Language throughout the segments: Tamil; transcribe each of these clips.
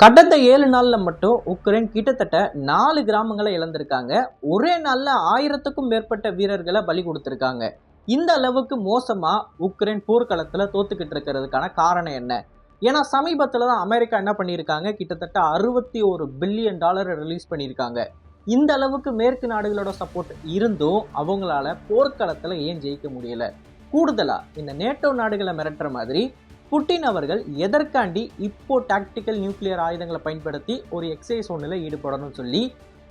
கடந்த 7 நாள்ல மட்டும் உக்ரைன் கிட்டத்தட்ட 4 கிராமங்களை இழந்திருக்காங்க. ஒரே நாள்ல 1000த்துக்கும் மேற்பட்ட வீரர்களை பலி கொடுத்திருக்காங்க. இந்த அளவுக்கு மோசமா உக்ரைன் போர்க்களத்துல தோத்துக்கிட்டு இருக்கிறதுக்கான காரணம் என்ன? ஏன்னா சமீபத்துல தான் அமெரிக்கா என்ன பண்ணியிருக்காங்க, கிட்டத்தட்ட $61 பில்லியன் ரிலீஸ் பண்ணியிருக்காங்க. இந்த அளவுக்கு மேற்கு நாடுகளோட சப்போர்ட் இருந்தும் அவங்களால போர்க்களத்துல ஏன் ஜெயிக்க முடியல? கூடுதலா இந்த நேட்டோ நாடுகளை மிரட்டுற மாதிரி புட்டின் அவர்கள் எதற்காண்டி இப்போ டாக்டிக்கல் நியூக்ளியர் ஆயுதங்களை பயன்படுத்தி ஒரு எக்ஸசைஸ் ஒன்றில் ஈடுபடணும்னு சொல்லி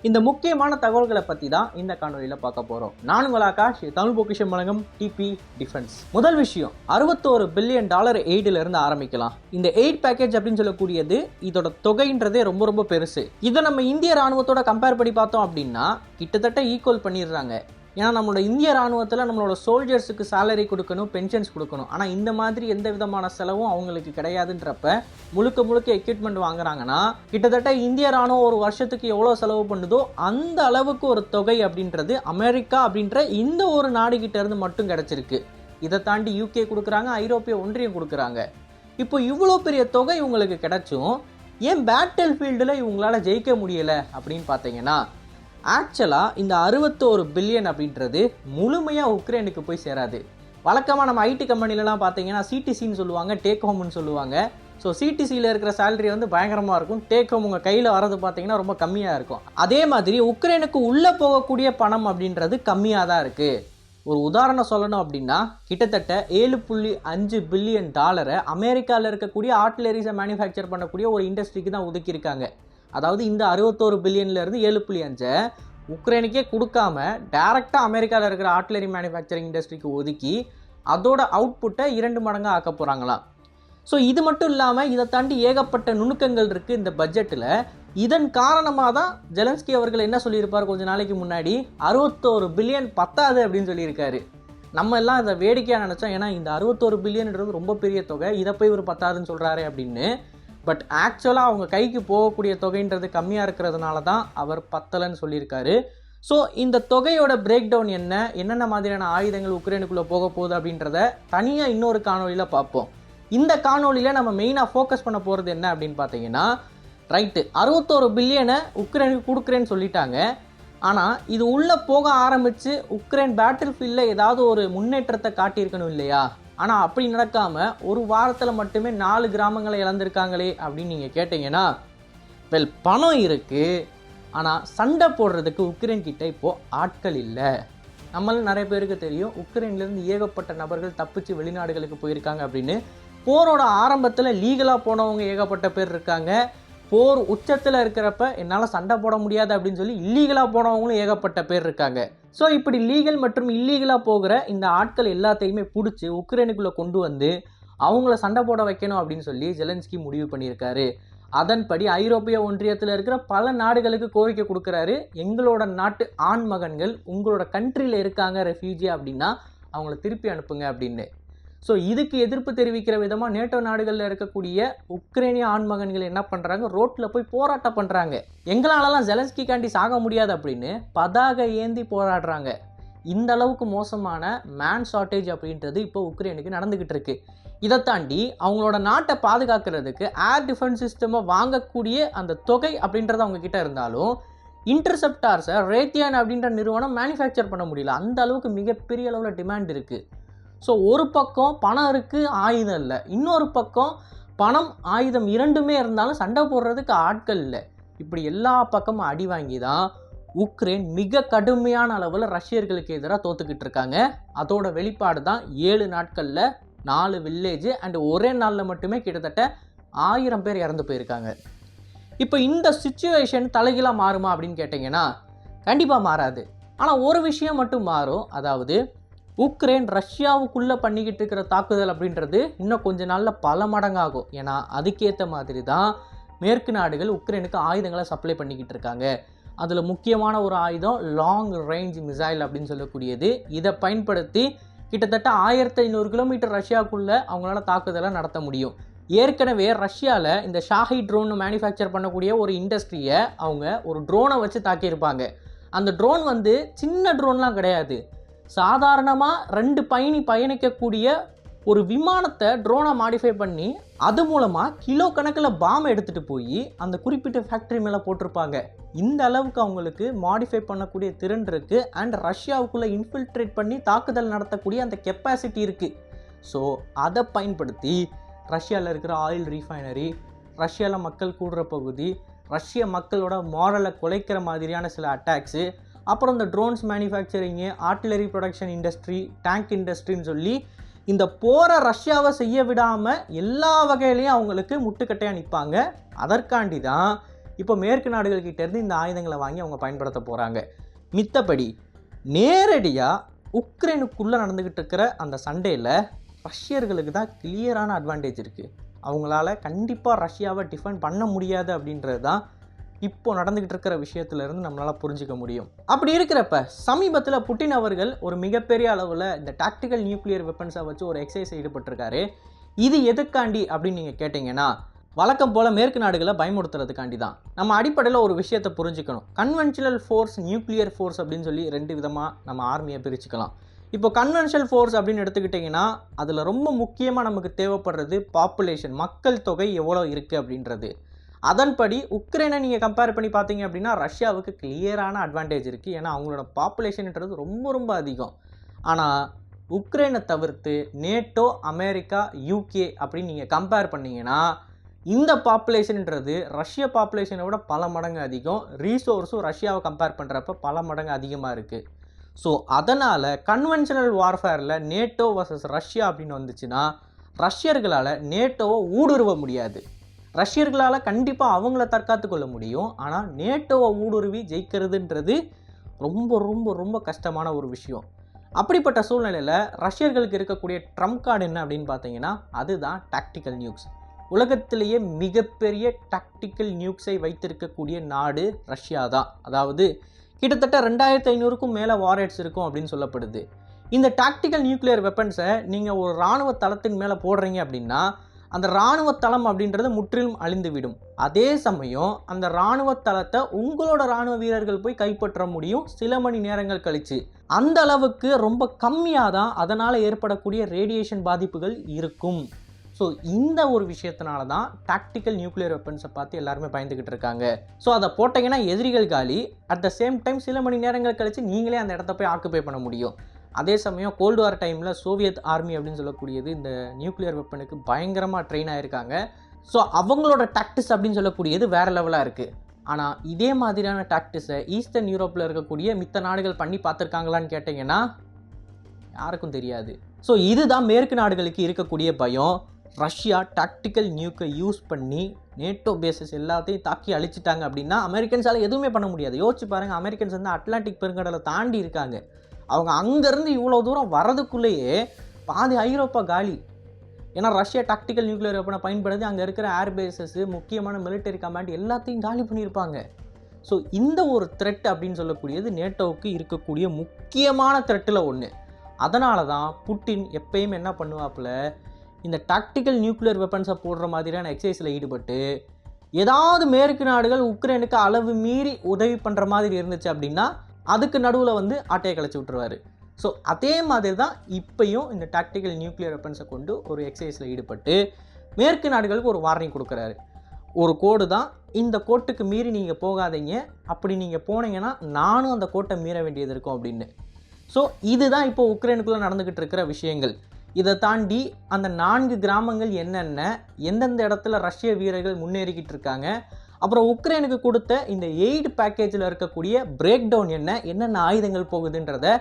இந்த முக்கியமான தகவல்களை பற்றி தான் இந்த காணொலியில் பார்க்க போகிறோம். நான் உங்கள் ஆகாஷ், தமிழ் பொக்கிஷம் வழங்கும் டிபி டிஃபென்ஸ். முதல் விஷயம், $61 பில்லியன் எய்டில் இருந்து ஆரம்பிக்கலாம். இந்த எய்ட் பேக்கேஜ் அப்படின்னு சொல்லக்கூடியது இதோட தொகைன்றதே ரொம்ப ரொம்ப பெருசு. இதை நம்ம இந்திய ராணுவத்தோட கம்பேர் பண்ணி பார்த்தோம் அப்படின்னா கிட்டத்தட்ட ஈக்குவல் பண்ணிடுறாங்க. ஏன்னா நம்மளோட இந்திய ராணுவத்தில் நம்மளோட சோல்ஜர்ஸுக்கு சேலரி கொடுக்கணும், பென்ஷன்ஸ் கொடுக்கணும். ஆனால் இந்த மாதிரி எந்த விதமான செலவும் அவங்களுக்கு கிடையாதுன்றப்ப முழுக்க முழுக்க எக்யூப்மெண்ட் வாங்குறாங்கன்னா கிட்டத்தட்ட இந்திய ராணுவம் ஒரு வருஷத்துக்கு எவ்வளோ செலவு பண்ணுதோ அந்த அளவுக்கு ஒரு தொகை அப்படின்றது அமெரிக்கா அப்படின்ற இந்த ஒரு நாடு கிட்ட இருந்து மட்டும் கிடைச்சிருக்கு. இதை தாண்டி யூகே கொடுக்குறாங்க, ஐரோப்பிய ஒன்றியம் கொடுக்குறாங்க. இப்போ இவ்வளோ பெரிய தொகை இவங்களுக்கு கிடைச்சும் ஏன் பேட்டில் ஃபீல்டில் இவங்களால ஜெயிக்க முடியலை அப்படின்னு பார்த்தீங்கன்னா, ஆக்சுவலாக இந்த 61 பில்லியன் அப்படின்றது முழுமையாக உக்ரைனுக்கு போய் சேராது. வழக்கமாக நம்ம ஐடி கம்பெனிலலாம் பார்த்தீங்கன்னா சிடிசின்னு சொல்லுவாங்க, டேக் ஹோம்னு சொல்லுவாங்க. ஸோ சிடிசியில் இருக்கிற சேலரி வந்து பயங்கரமாக இருக்கும், டேக் ஹோம் உங்கள் கையில் வரது பார்த்தீங்கன்னா ரொம்ப கம்மியாக இருக்கும். அதே மாதிரி உக்ரைனுக்கு உள்ளே போகக்கூடிய பணம் அப்படின்றது கம்மியாக தான் இருக்குது. ஒரு உதாரணம் சொல்லணும் அப்படின்னா கிட்டத்தட்ட $7.5 பில்லியன் அமெரிக்காவில் இருக்கக்கூடிய ஆர்ட்டிலரிஸை மேனுஃபேக்சர் பண்ணக்கூடிய ஒரு இண்டஸ்ட்ரிக்கு தான் ஒதுக்கியிருக்காங்க. அதாவது இந்த 61 பில்லியன்லேருந்து 7.5 உக்ரைனுக்கே கொடுக்காம டைரெக்டாக அமெரிக்காவில் இருக்கிற ஆர்ட்டிலரி மேனுஃபேக்சரிங் இண்டஸ்ட்ரிக்கு ஒதுக்கி அதோட அவுட்புட்டை 2 மடங்காக ஆக்க போகிறாங்களாம். ஸோ இது மட்டும் இல்லாமல் இதை தாண்டி ஏகப்பட்ட நுணுக்கங்கள் இருக்குது இந்த பட்ஜெட்டில். இதன் காரணமாக தான் ஜெலன்ஸ்கி அவர்கள் என்ன சொல்லியிருப்பார் கொஞ்சம் நாளைக்கு முன்னாடி, 61 பில்லியன் பத்தாது அப்படின்னு சொல்லியிருக்காரு. நம்ம எல்லாம் இதை வேடிக்கையாக நினச்சோம், ஏன்னா இந்த 61 பில்லியன்ன்றது ரொம்ப பெரிய தொகை, இதை போய் ஒரு 10 சொல்கிறாரு அப்படின்னு. பட் ஆக்சுவலாக அவங்க கைக்கு போகக்கூடிய தொகைன்றது கம்மியாக இருக்கிறதுனால தான் அவர் பத்தலைன்னு சொல்லியிருக்காரு. ஸோ இந்த தொகையோட பிரேக் டவுன் என்னென்ன மாதிரியான ஆயுதங்கள் உக்ரைனுக்குள்ளே போக போகுது அப்படின்றத தனியாக இன்னொரு காணொலியில் பார்ப்போம். இந்த காணொலியில் நம்ம மெயினாக ஃபோக்கஸ் பண்ண போகிறது என்ன அப்படின்னு பார்த்தீங்கன்னா, ரைட்டு 61 பில்லியனை உக்ரைனுக்கு கொடுக்குறேன்னு சொல்லிட்டாங்க. ஆனால் இது உள்ளே போக ஆரம்பித்து உக்ரைன் பேட்டில் ஃபீல்டில் ஏதாவது ஒரு முன்னேற்றத்தை காட்டியிருக்கணும் இல்லையா? ஆனால் அப்படி நடக்காமல் ஒரு வாரத்தில் மட்டுமே 4 கிராமங்களை இழந்திருக்காங்களே அப்படின்னு நீங்கள் கேட்டிங்கன்னா, பணம் இருக்குது, ஆனால் சண்டை போடுறதுக்கு உக்ரைன் கிட்ட இப்போது ஆட்கள் இல்லை. நம்மள நிறைய பேருக்கு தெரியும், உக்ரைன்லேருந்து ஏகப்பட்ட நபர்கள் தப்பிச்சு வெளிநாடுகளுக்கு போயிருக்காங்க அப்படின்னு. போரோட ஆரம்பத்தில் லீகலாக போனவங்க ஏகப்பட்ட பேர் இருக்காங்க. போர் உச்சத்தில் இருக்கிறப்ப என்னால் சண்டை போட முடியாது அப்படின்னு சொல்லி இல்லீகலாக போனவங்களும் ஏகப்பட்ட பேர் இருக்காங்க. ஸோ இப்படி லீகல் மற்றும் இல்லீகலாக போகிற இந்த ஆட்கள் எல்லாத்தையுமே பிடிச்சி உக்ரைனுக்குள்ளே கொண்டு வந்து அவங்கள சண்டை போட வைக்கணும் அப்படின்னு சொல்லி ஜெலன்ஸ்கி முடிவு பண்ணியிருக்காரு. அதன்படி ஐரோப்பிய ஒன்றியத்தில் இருக்கிற பல நாடுகளுக்கு கோரிக்கை கொடுக்குறாரு, எங்களோட நாட்டு ஆண் மகன்கள் உங்களோட கண்ட்ரியில் இருக்காங்க ரெஃப்யூஜி அப்படின்னா அவங்கள திருப்பி அனுப்புங்க அப்படின்னு. ஸோ இதுக்கு எதிர்ப்பு தெரிவிக்கிற விதமாக நேட்டோ நாடுகளில் இருக்கக்கூடிய உக்ரைனிய ஆண்மகன்கள் என்ன பண்ணுறாங்க, ரோட்டில் போய் போராட்டம் பண்ணுறாங்க. எங்களாலலாம் ஜெலன்ஸ்கிக்காண்டி சாக முடியாது அப்படின்னு பதாகை ஏந்தி போராடுறாங்க. இந்த அளவுக்கு மோசமான மேன் ஷார்ட்டேஜ் அப்படின்றது இப்போ உக்ரைனுக்கு நடந்துக்கிட்டு இருக்கு. இதை தாண்டி அவங்களோட நாட்டை பாதுகாக்கிறதுக்கு ஏர் டிஃபென்ஸ் சிஸ்டமை வாங்கக்கூடிய அந்த தொகை அப்படின்றது அவங்க கிட்ட இருந்தாலும் இன்டர்செப்டார்ஸை ரேத்தியான் அப்படின்ற நிறுவனம் மேனுஃபேக்சர் பண்ண முடியல. அந்த அளவுக்கு மிகப்பெரிய அளவில் டிமாண்ட் இருக்குது. ஸோ ஒரு பக்கம் பணம் இருக்குது, ஆயுதம் இல்லை. இன்னொரு பக்கம் பணம் ஆயுதம் இரண்டுமே இருந்தாலும் சண்டை போடுறதுக்கு ஆட்கள் இல்லை. இப்படி எல்லா பக்கமும் அடி வாங்கி தான் உக்ரைன் மிக கடுமையான அளவில் ரஷ்யர்களுக்கு எதிராக தோத்துக்கிட்டு இருக்காங்க. அதோட வெளிப்பாடு தான் 7 நாட்களில் 4 வில்லேஜ் அண்ட் ஒரே நாளில் மட்டுமே கிட்டத்தட்ட 1000 பேர் இறந்து போயிருக்காங்க. இப்போ இந்த சிச்சுவேஷன் தலைகீழாக மாறுமா அப்படின்னு கேட்டிங்கன்னா கண்டிப்பாக மாறாது. ஆனால் ஒரு விஷயம் மட்டும் மாறும், அதாவது உக்ரைன் ரஷ்யாவுக்குள்ளே பண்ணிக்கிட்டு இருக்கிற தாக்குதல் அப்படின்றது இன்னும் கொஞ்ச நாளில் பல மடங்காகும். ஏன்னா அதுக்கேற்ற மாதிரி தான் மேற்கு நாடுகள் உக்ரைனுக்கு ஆயுதங்களை சப்ளை பண்ணிக்கிட்டு இருக்காங்க. அதில் முக்கியமான ஒரு ஆயுதம் லாங் ரேஞ்ச் மிசைல் அப்படின்னு சொல்லக்கூடியது. இதை பயன்படுத்தி கிட்டத்தட்ட 1500 கிலோமீட்டர் ரஷ்யாவுக்குள்ளே அவங்களால தாக்குதலை நடத்த முடியும். ஏற்கனவே ரஷ்யாவில் இந்த ஷாஹி ட்ரோன் மேனுஃபேக்சர் பண்ணக்கூடிய ஒரு இண்டஸ்ட்ரியை அவங்க ஒரு ட்ரோனை வச்சு தாக்கியிருப்பாங்க. அந்த ட்ரோன் வந்து சின்ன ட்ரோன்லாம் கிடையாது, சாதாரணமாக 2 பயணிக்கக்கூடிய ஒரு விமானத்தை ட்ரோனை மாடிஃபை பண்ணி அது மூலமாக கிலோ கணக்கில் பாம்பை எடுத்துகிட்டு போய் அந்த குறிப்பிட்ட ஃபேக்ட்ரி மேலே போட்டிருப்பாங்க. இந்த அளவுக்கு அவங்களுக்கு மாடிஃபை பண்ணக்கூடிய திறன் இருக்குது. அண்ட் ரஷ்யாவுக்குள்ளே இன்ஃபில்ட்ரேட் பண்ணி தாக்குதல் நடத்தக்கூடிய அந்த கெப்பாசிட்டி இருக்குது. ஸோ அதை பயன்படுத்தி ரஷ்யாவில் இருக்கிற ஆயில் ரீஃபைனரி, ரஷ்யாவில் மக்கள் கூடுற பகுதி, ரஷ்ய மக்களோட மாரலை குலைக்கிற மாதிரியான சில அட்டாக்ஸு, அப்புறம் இந்த ட்ரோன்ஸ் மேனுஃபேக்சரிங்கு, ஆர்ட்டிலரி ப்ரொடக்ஷன் இண்டஸ்ட்ரி, டேங்க் இண்டஸ்ட்ரின்னு சொல்லி இந்த போரை ரஷ்யாவை செய்ய விடாமல் எல்லா வகையிலையும் அவங்களுக்கு முட்டுக்கட்டையாக நிற்பாங்க. அதற்காண்டி தான் இப்போ மேற்கு நாடுகள்கிட்டேருந்து இந்த ஆயுதங்களை வாங்கி அவங்க பயன்படுத்த போகிறாங்க. மித்தபடி நேரடியாக உக்ரைனுக்குள்ளே நடந்துக்கிட்டு இருக்கிற அந்த சண்டையில் ரஷ்யர்களுக்கு தான் கிளியரான அட்வான்டேஜ் இருக்குது. அவங்களால கண்டிப்பாக ரஷ்யாவை டிஃபெண்ட் பண்ண முடியாது அப்படின்றது தான் இப்போ நடந்துக்கிட்டு இருக்கிற விஷயத்துலேருந்து நம்மளால் புரிஞ்சிக்க முடியும். அப்படி இருக்கிறப்ப சமீபத்தில் புட்டின் அவர்கள் ஒரு மிகப்பெரிய அளவில் இந்த டாக்டிக்கல் நியூக்ளியர் வெப்பன்ஸை வச்சு ஒரு எக்ஸசைஸ் ஈடுபட்டிருக்காரு. இது எதுக்காண்டி அப்படின்னு நீங்கள் கேட்டிங்கன்னா, வழக்கம் போல் மேற்கு நாடுகளை பயமுறுத்துறதுக்காண்டி தான். நம்ம அடிப்படையில் ஒரு விஷயத்தை புரிஞ்சுக்கணும். கன்வென்ஷனல் ஃபோர்ஸ், நியூக்ளியர் ஃபோர்ஸ் அப்படின்னு சொல்லி 2 விதமாக நம்ம ஆர்மியை பிரிச்சுக்கலாம். இப்போ கன்வென்ஷனல் ஃபோர்ஸ் அப்படின்னு எடுத்துக்கிட்டிங்கன்னா அதில் ரொம்ப முக்கியமாக நமக்கு தேவைப்படுறது பாப்புலேஷன், மக்கள் தொகை எவ்வளோ இருக்குது அப்படின்றது. அதன்படி உக்ரைனை நீங்கள் கம்பேர் பண்ணி பார்த்தீங்க அப்படின்னா ரஷ்யாவுக்கு கிளியரான அட்வான்டேஜ் இருக்குது. ஏன்னா அவங்களோட பாப்புலேஷன்ன்றது ரொம்ப ரொம்ப அதிகம். ஆனால் உக்ரைனை தவிர்த்து நேட்டோ, அமெரிக்கா, யூகே அப்படின்னு நீங்கள் கம்பேர் பண்ணிங்கன்னா இந்த பாப்புலேஷன்ன்றது ரஷ்ய பாப்புலேஷனை விட பல மடங்கு அதிகம். ரீசோர்ஸும் ரஷ்யாவை கம்பேர் பண்ணுறப்ப பல மடங்கு அதிகமாக இருக்குது. ஸோ அதனால் கன்வென்ஷனல் வார்ஃபேரில் நேட்டோ வர்சஸ் ரஷ்யா அப்படின்னு வந்துச்சுன்னா ரஷ்யர்களால் நேட்டோவை ஊடுருவ முடியாது. ரஷ்யர்களால் கண்டிப்பாக அவங்கள தற்காத்து கொள்ள முடியும். ஆனால் நேட்டோவை ஊடுருவி ஜெயிக்கிறதுன்றது ரொம்ப ரொம்ப ரொம்ப கஷ்டமான ஒரு விஷயம். அப்படிப்பட்ட சூழ்நிலையில் ரஷ்யர்களுக்கு இருக்கக்கூடிய ட்ரம்ப் கார்டு என்ன அப்படின்னு பார்த்தீங்கன்னா அதுதான் டாக்டிக்கல் நியூக்ஸ். உலகத்திலேயே மிகப்பெரிய டாக்டிக்கல் நியூக்ஸை வைத்திருக்கக்கூடிய நாடு ரஷ்யா தான். அதாவது கிட்டத்தட்ட 2500க்கும் மேலே வார்ஹெட்ஸ் இருக்கும் அப்படின்னு சொல்லப்படுது. இந்த டாக்டிக்கல் நியூக்ளியர் வெப்பன்ஸை நீங்கள் ஒரு இராணுவ தளத்தின் மேலே போடுறீங்க அப்படின்னா அந்த இராணுவ தளம் அப்படின்றது முற்றிலும் அழிந்துவிடும். அதே சமயம் அந்த இராணுவ தளத்தை உங்களோட இராணுவ வீரர்கள் போய் கைப்பற்ற முடியும் சில மணி நேரங்கள் கழித்து. அந்த அளவுக்கு ரொம்ப கம்மியாக தான் அதனால் ஏற்படக்கூடிய ரேடியேஷன் பாதிப்புகள் இருக்கும். ஸோ இந்த ஒரு விஷயத்தினால தான் டாக்டிக்கல் நியூக்ளியர் வெப்பன்ஸை பார்த்து எல்லாருமே பயந்துக்கிட்டு இருக்காங்க. ஸோ அதை போட்டிங்கன்னா எதிரிகள் காலி. அட் த சேம் டைம் சில மணி நேரங்கள் கழித்து நீங்களே அந்த இடத்த போய் ஆக்குபை பண்ண முடியும். அதே சமயம் கோல்டு வார் டைமில் சோவியத் ஆர்மி அப்படின்னு சொல்லக்கூடியது இந்த நியூக்ளியர் வெப்பனுக்கு பயங்கரமாக ட்ரெயின் ஆகிருக்காங்க. ஸோ அவங்களோட டாக்டிக்ஸ் அப்படின்னு சொல்லக்கூடியது வேறு லெவலாக இருக்குது. ஆனால் இதே மாதிரியான டாக்டிக்ஸை ஈஸ்டர்ன் யூரோப்பில் இருக்கக்கூடிய மித்த நாடுகள் பண்ணி பார்த்துருக்காங்களான்னு கேட்டிங்கன்னா யாருக்கும் தெரியாது. ஸோ இதுதான் மேற்கு நாடுகளுக்கு இருக்கக்கூடிய பயம். ரஷ்யா டாக்டிக்கல் நியூக்கை யூஸ் பண்ணி நேட்டோ பேசஸ் எல்லாத்தையும் தாக்கி அழிச்சிட்டாங்க அப்படின்னா அமெரிக்கன்ஸால் எதுவுமே பண்ண முடியாது. யோசிச்சு பாருங்கள், அமெரிக்கன்ஸ் வந்து அட்லாண்டிக் பெருங்கடலை தாண்டி இருக்காங்க. அவங்க அங்கேருந்து இவ்வளோ தூரம் வரதுக்குள்ளேயே பாதி ஐரோப்பா காலி. ஏன்னா ரஷ்யா டாக்டிக்கல் நியூக்ளியர் வெப்பனை பயன்படுத்தி அங்கே இருக்கிற ஏர்பேசஸ், முக்கியமான மிலிட்டரி கமாண்ட் எல்லாத்தையும் காலி பண்ணியிருப்பாங்க. ஸோ இந்த ஒரு த்ரெட் அப்படின்னு சொல்லக்கூடியது நேட்டோவுக்கு இருக்கக்கூடிய முக்கியமான த்ரெட்டில் ஒன்று. அதனால தான் புட்டின் எப்பயுமே என்ன பண்ணுவாப்புல, இந்த டாக்டிக்கல் நியூக்ளியர் வெப்பன்ஸை போடுற மாதிரியான எக்ஸசைஸில் ஈடுபட்டு ஏதாவது மேற்கு நாடுகள் உக்ரைனுக்கு அளவு மீறி உதவி பண்ணுற மாதிரி இருந்துச்சு அப்படின்னா அதுக்கு நடுவில் வந்து ஆட்டையை கழிச்சு விட்டுருவார். ஸோ அதே மாதிரி தான் இப்பையும் இந்த டாக்டிக்கல் நியூக்ளியர் வெப்பன்ஸை கொண்டு ஒரு எக்ஸசைஸில் ஈடுபட்டு மேற்கு நாடுகளுக்கு ஒரு வார்னிங் கொடுக்குறாரு. ஒரு கோடு தான், இந்த கோட்டுக்கு மீறி நீங்கள் போகாதீங்க, அப்படி நீங்கள் போனீங்கன்னா நானும் அந்த கோட்டை மீற வேண்டியது இருக்கும் அப்படின்னு. ஸோ இதுதான் இப்போ உக்ரைனுக்குள்ளே நடந்துக்கிட்டு இருக்கிற விஷயங்கள். இதை தாண்டி அந்த 4 கிராமங்கள் என்னென்ன, எந்தெந்த இடத்துல ரஷ்ய வீரர்கள் முன்னேறிக்கிட்டு இருக்காங்க, அப்புறம் உக்ரைனுக்கு கொடுத்த இந்த எய்டு பேக்கேஜில் இருக்கக்கூடிய பிரேக் டவுன் என்னென்ன ஆயுதங்கள் போகுதுன்றத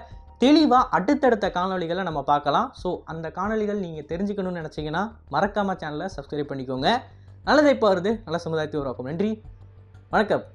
தெளிவாக அடுத்தடுத்த காணொலிகளை நம்ம பார்க்கலாம். ஸோ அந்த காணொலிகள் நீங்கள் தெரிஞ்சுக்கணும்னு நினச்சிங்கன்னா மறக்காமல் சேனலை சப்ஸ்கிரைப் பண்ணிக்கோங்க. நல்லதை இப்போ வருது, நல்ல சமுதாயத்தை உருவாக்கும். நன்றி, வணக்கம்.